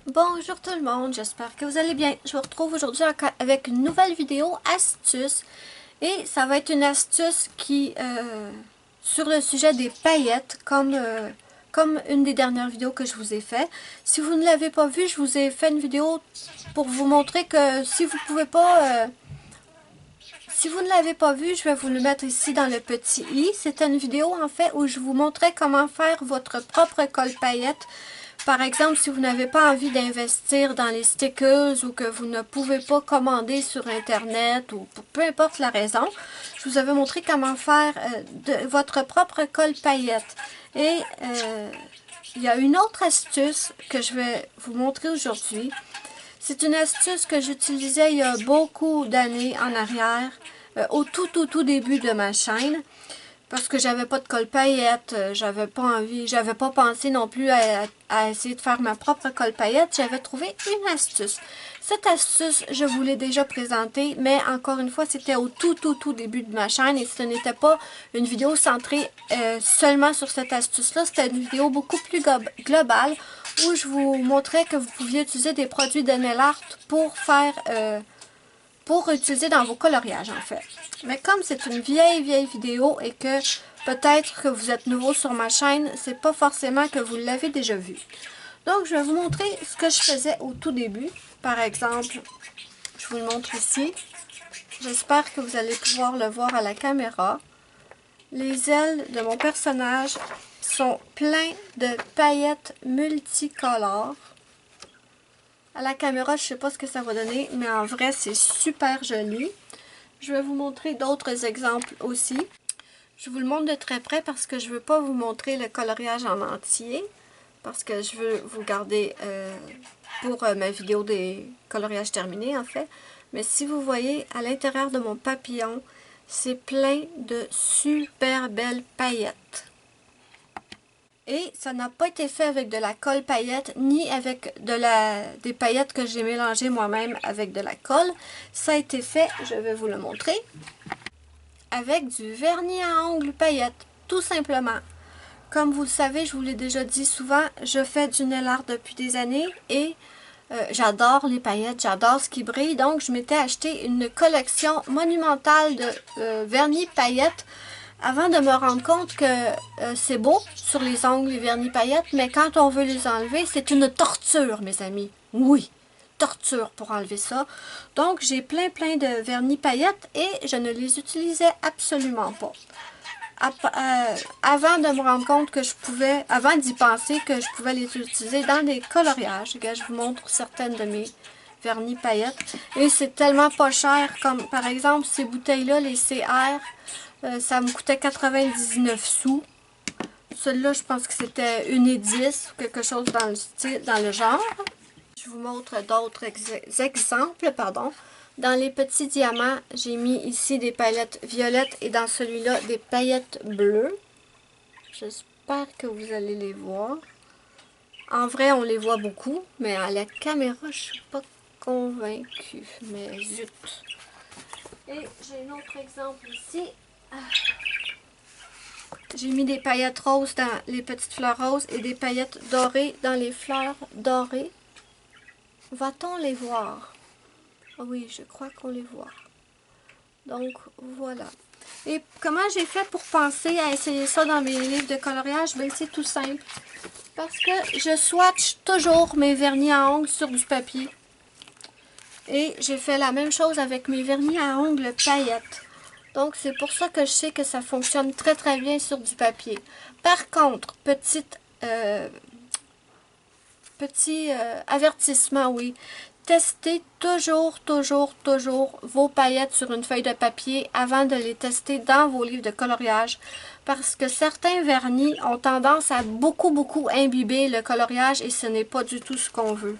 Bonjour tout le monde, j'espère que vous allez bien. Je vous retrouve aujourd'hui avec une nouvelle vidéo astuce. Et ça va être une astuce qui sur le sujet des paillettes, comme une des dernières vidéos que je vous ai fait. Si vous ne l'avez pas vu, je vous ai fait une vidéo pour vous montrer que si vous pouvez pas... si vous ne l'avez pas vu, je vais vous le mettre ici dans le petit i. C'était une vidéo en fait où je vous montrais comment faire votre propre colle paillettes. Par exemple, si vous n'avez pas envie d'investir dans les stickers ou que vous ne pouvez pas commander sur Internet ou pour peu importe la raison, je vous avais montré comment faire votre propre colle paillettes. Et il y a une autre astuce que je vais vous montrer aujourd'hui. C'est une astuce que j'utilisais il y a beaucoup d'années en arrière, au tout début de ma chaîne. Parce que j'avais pas de colle paillettes, j'avais pas envie, j'avais pas pensé non plus à essayer de faire ma propre colle paillettes. J'avais trouvé une astuce. Cette astuce, je vous l'ai déjà présentée, mais encore une fois, c'était au tout début de ma chaîne et ce n'était pas une vidéo centrée seulement sur cette astuce-là. C'était une vidéo beaucoup plus globale où je vous montrais que vous pouviez utiliser des produits de nail art pour faire... pour utiliser dans vos coloriages en fait. Mais comme c'est une vieille vidéo et que peut-être que vous êtes nouveau sur ma chaîne, c'est pas forcément que vous l'avez déjà vu. Donc je vais vous montrer ce que je faisais au tout début. Par exemple, je vous le montre ici. J'espère que vous allez pouvoir le voir à la caméra. Les ailes de mon personnage sont pleines de paillettes multicolores. À la caméra, je ne sais pas ce que ça va donner, mais en vrai, c'est super joli. Je vais vous montrer d'autres exemples aussi. Je vous le montre de très près parce que je ne veux pas vous montrer le coloriage en entier. Parce que je veux vous garder pour ma vidéo des coloriages terminés, en fait. Mais si vous voyez, à l'intérieur de mon papillon, c'est plein de super belles paillettes. Et ça n'a pas été fait avec de la colle paillette, ni avec des paillettes que j'ai mélangées moi-même avec de la colle. Ça a été fait, je vais vous le montrer, avec du vernis à ongles paillettes, tout simplement. Comme vous le savez, je vous l'ai déjà dit souvent, je fais du nail art depuis des années et j'adore les paillettes, j'adore ce qui brille. Donc, je m'étais acheté une collection monumentale de vernis paillettes avant de me rendre compte que c'est beau sur les ongles, les vernis paillettes, mais quand on veut les enlever, c'est une torture, mes amis. Oui, torture pour enlever ça. Donc, j'ai plein de vernis paillettes et je ne les utilisais absolument pas. Avant de me rendre compte que je pouvais, avant d'y penser que je pouvais les utiliser dans des coloriages. Regarde, je vous montre certaines de mes vernis paillettes. Et c'est tellement pas cher, comme par exemple ces bouteilles-là, les CR, ça me coûtait 99 sous. Celui-là, je pense que c'était 1,10 ou quelque chose dans le style, dans le genre. Je vous montre d'autres exemples, pardon. Dans les petits diamants, j'ai mis ici des paillettes violettes et dans celui-là, des paillettes bleues. J'espère que vous allez les voir. En vrai, on les voit beaucoup, mais à la caméra, je ne suis pas convaincue. Mais zut! Et j'ai un autre exemple ici. J'ai mis des paillettes roses dans les petites fleurs roses et des paillettes dorées dans les fleurs dorées. Va-t-on les voir? Oui, je crois qu'on les voit. Donc, voilà. Et comment j'ai fait pour penser à essayer ça dans mes livres de coloriage? Ben, c'est tout simple. Parce que je swatch toujours mes vernis à ongles sur du papier. Et j'ai fait la même chose avec mes vernis à ongles paillettes. Donc, c'est pour ça que je sais que ça fonctionne très bien sur du papier. Par contre, petit avertissement, oui. Testez toujours vos paillettes sur une feuille de papier avant de les tester dans vos livres de coloriage. Parce que certains vernis ont tendance à beaucoup imbiber le coloriage et ce n'est pas du tout ce qu'on veut.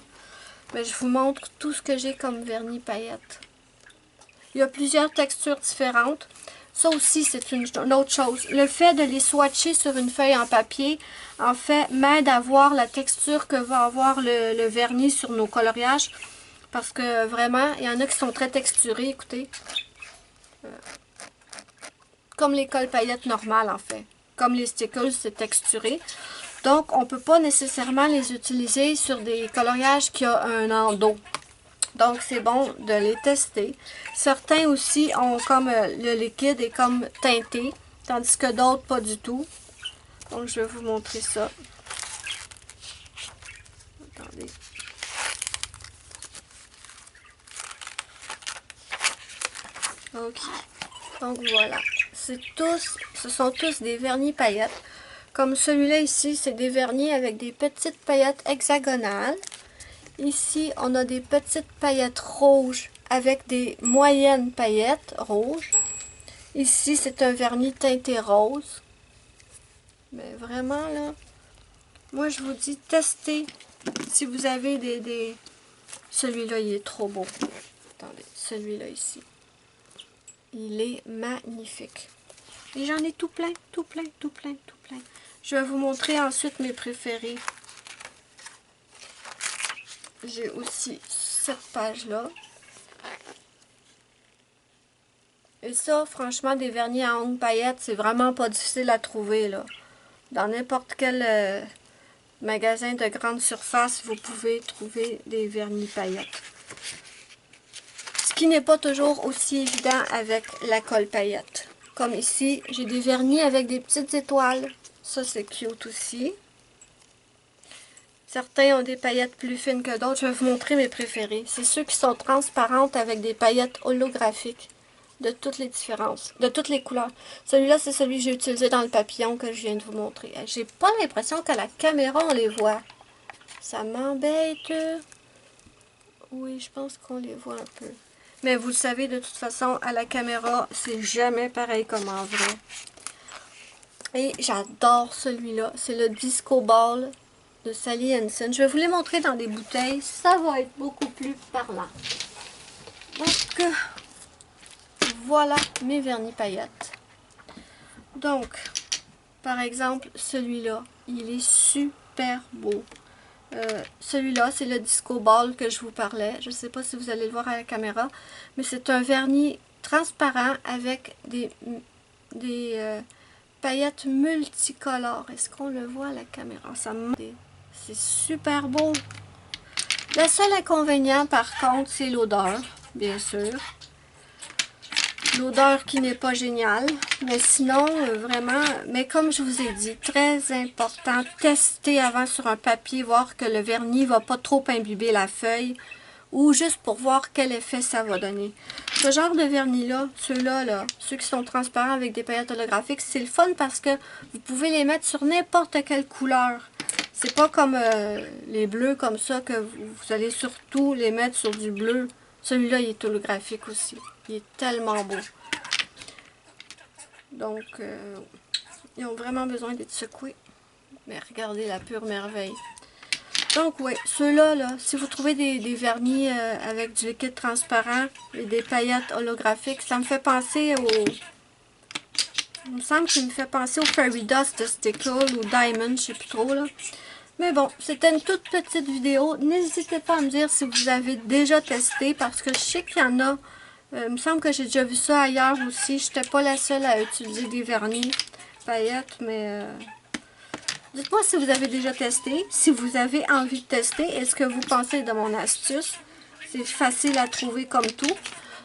Mais je vous montre tout ce que j'ai comme vernis paillettes. Il y a plusieurs textures différentes. Ça aussi, c'est une autre chose. Le fait de les swatcher sur une feuille en papier, en fait, m'aide à voir la texture que va avoir le vernis sur nos coloriages. Parce que vraiment, il y en a qui sont très texturés, écoutez. Comme les colles paillettes normales, en fait. comme les stickers, c'est texturé. Donc, on ne peut pas nécessairement les utiliser sur des coloriages qui ont un endos. Donc, c'est bon de les tester. Certains aussi ont comme le liquide est comme teinté, tandis que d'autres pas du tout. Donc, je vais vous montrer ça. Attendez. Ok. Donc, voilà. Ce sont tous des vernis paillettes. Comme celui-là ici, c'est des vernis avec des petites paillettes hexagonales. Ici, on a des petites paillettes rouges avec des moyennes paillettes rouges. Ici, c'est un vernis teinté rose. Mais vraiment, là, moi, je vous dis, testez. Si vous avez des... Celui-là, il est trop beau. Attendez, celui-là ici. Il est magnifique. Et j'en ai tout plein, tout plein, tout plein, tout plein. Je vais vous montrer ensuite mes préférés. J'ai aussi cette page-là. Et ça, franchement, des vernis à ongles paillettes, c'est vraiment pas difficile à trouver, là. Dans n'importe quel magasin de grande surface, vous pouvez trouver des vernis paillettes. Ce qui n'est pas toujours aussi évident avec la colle paillette. Comme ici, j'ai des vernis avec des petites étoiles. Ça, c'est cute aussi. Certains ont des paillettes plus fines que d'autres. Je vais vous montrer mes préférés. C'est ceux qui sont transparentes avec des paillettes holographiques de toutes les différences, de toutes les couleurs. Celui-là, c'est celui que j'ai utilisé dans le papillon que je viens de vous montrer. J'ai pas l'impression qu'à la caméra, on les voit. Ça m'embête. Oui, je pense qu'on les voit un peu. Mais vous le savez, de toute façon, à la caméra, c'est jamais pareil comme en vrai. Et j'adore celui-là. C'est le Disco Ball de Sally Hansen. Je vais vous les montrer dans des bouteilles. Ça va être beaucoup plus parlant. Donc, voilà mes vernis paillettes. Donc, par exemple, celui-là, il est super beau. Celui-là, c'est le Disco Ball que je vous parlais. Je ne sais pas si vous allez le voir à la caméra, mais c'est un vernis transparent avec des paillettes multicolores. Est-ce qu'on le voit à la caméra? C'est super beau. Le seul inconvénient, par contre, c'est l'odeur, bien sûr. L'odeur qui n'est pas géniale, mais sinon, vraiment, mais comme je vous ai dit, très important, tester avant sur un papier, voir que le vernis ne va pas trop imbiber la feuille, ou juste pour voir quel effet ça va donner. Ce genre de vernis-là, ceux-là, là, ceux qui sont transparents avec des paillettes holographiques, c'est le fun parce que vous pouvez les mettre sur n'importe quelle couleur. C'est pas comme les bleus comme ça que vous allez surtout les mettre sur du bleu. Celui-là, il est holographique aussi. Il est tellement beau. Donc, ils ont vraiment besoin d'être secoués. Mais regardez la pure merveille. Donc, oui, ceux-là, là, si vous trouvez des vernis avec du liquide transparent et des paillettes holographiques, ça me fait penser au... Il me semble qu'il me fait penser au Fairy Dust de Stickle ou Diamond, je sais plus trop, là. Mais bon, c'était une toute petite vidéo. N'hésitez pas à me dire si vous avez déjà testé, parce que je sais qu'il y en a. Il me semble que j'ai déjà vu ça ailleurs aussi. Je n'étais pas la seule à utiliser des vernis paillettes, mais... dites-moi si vous avez déjà testé, si vous avez envie de tester, est-ce que vous pensez de mon astuce? C'est facile à trouver comme tout.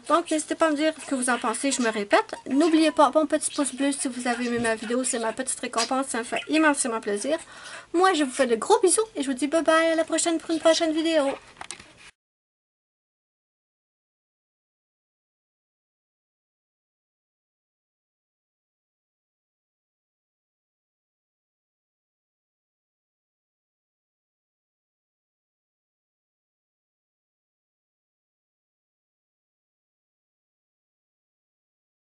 Donc, n'hésitez pas à me dire ce que vous en pensez, je me répète. N'oubliez pas, mon petit pouce bleu si vous avez aimé ma vidéo, c'est ma petite récompense, ça me fait immensément plaisir. Moi, je vous fais de gros bisous et je vous dis bye bye à la prochaine pour une prochaine vidéo.